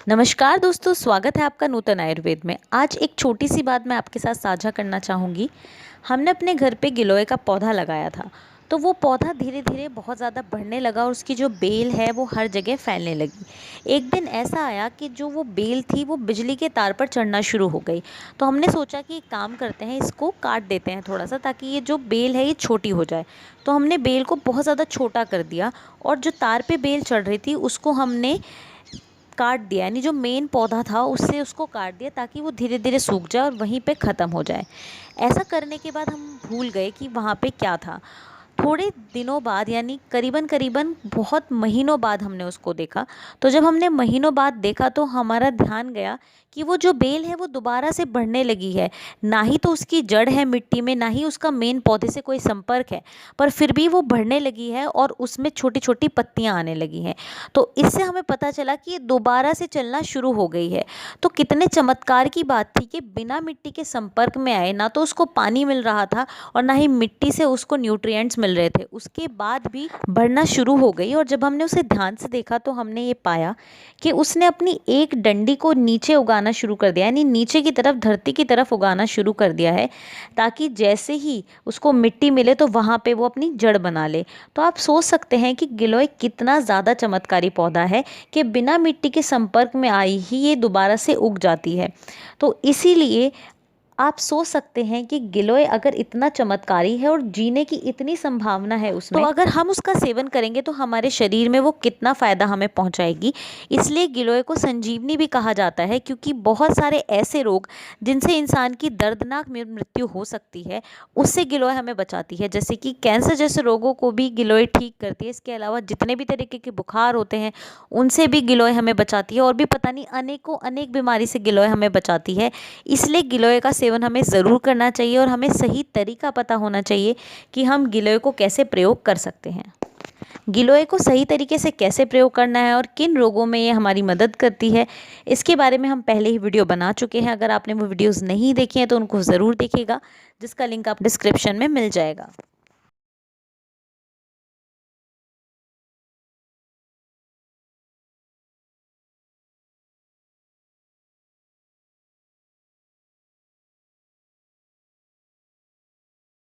नमस्कार दोस्तों, स्वागत है आपका नूतन आयुर्वेद में। आज एक छोटी सी बात मैं आपके साथ साझा करना चाहूँगी। हमने अपने घर पे गिलोय का पौधा लगाया था, तो वो पौधा धीरे धीरे बहुत ज़्यादा बढ़ने लगा और उसकी जो बेल है वो हर जगह फैलने लगी। एक दिन ऐसा आया कि जो वो बेल थी वो बिजली के तार पर चढ़ना शुरू हो गई। तो हमने सोचा कि एक काम करते हैं, इसको काट देते हैं थोड़ा सा, ताकि ये जो बेल है ये छोटी हो जाए। तो हमने बेल को बहुत ज़्यादा छोटा कर दिया और जो तार पे बेल चढ़ रही थी उसको हमने काट दिया, यानी जो मेन पौधा था उससे उसको काट दिया ताकि वो धीरे धीरे सूख जाए और वहीं पे ख़त्म हो जाए। ऐसा करने के बाद हम भूल गए कि वहाँ पे क्या था। थोड़े दिनों बाद, यानी करीबन करीबन बहुत महीनों बाद हमने उसको देखा। तो जब हमने महीनों बाद देखा तो हमारा ध्यान गया कि वो जो बेल है वो दोबारा से बढ़ने लगी है। ना ही तो उसकी जड़ है मिट्टी में, ना ही उसका मेन पौधे से कोई संपर्क है, पर फिर भी वो बढ़ने लगी है और उसमें छोटी छोटी पत्तियां आने लगी हैं। तो इससे हमें पता चला कि ये दोबारा से चलना शुरू हो गई है। तो कितने चमत्कार की बात थी कि बिना मिट्टी के संपर्क में आए, ना तो उसको पानी मिल रहा था और ना ही मिट्टी से उसको न्यूट्रिएंट्स मिल रहे थे, उसके बाद भी बढ़ना शुरू हो गई। और जब हमने उसे ध्यान से देखा तो हमने ये पाया कि उसने अपनी एक डंडी को नीचे उगाना शुरू कर दिया, यानी नीचे की तरफ, धरती की तरफ उगाना शुरू कर दिया है, ताकि जैसे ही उसको मिट्टी मिले तो वहाँ पे वो अपनी जड़ बना ले। तो आप सोच सकते हैं कि गिलोय कितना ज़्यादा चमत्कारी पौधा है कि बिना मिट्टी के संपर्क में आई ही ये दोबारा से उग जाती है। तो इसीलिए आप सोच सकते हैं कि गिलोय अगर इतना चमत्कारी है और जीने की इतनी संभावना है उसमें, तो अगर हम उसका सेवन करेंगे तो हमारे शरीर में वो कितना फ़ायदा हमें पहुंचाएगी। इसलिए गिलोय को संजीवनी भी कहा जाता है, क्योंकि बहुत सारे ऐसे रोग जिनसे इंसान की दर्दनाक मृत्यु हो सकती है, उससे गिलोय हमें बचाती है। जैसे कि कैंसर जैसे रोगों को भी गिलोय ठीक करती है। इसके अलावा जितने भी तरीके के बुखार होते हैं उनसे भी गिलोय हमें बचाती है, और भी पता नहीं अनेकों अनेक बीमारी से गिलोय हमें बचाती है। इसलिए गिलोय का सेवन हमें ज़रूर करना चाहिए और हमें सही तरीका पता होना चाहिए कि हम गिलोय को कैसे प्रयोग कर सकते हैं। गिलोय को सही तरीके से कैसे प्रयोग करना है और किन रोगों में ये हमारी मदद करती है, इसके बारे में हम पहले ही वीडियो बना चुके हैं। अगर आपने वो वीडियोज़ नहीं देखी हैं तो उनको ज़रूर देखिएगा, जिसका लिंक आप डिस्क्रिप्शन में मिल जाएगा।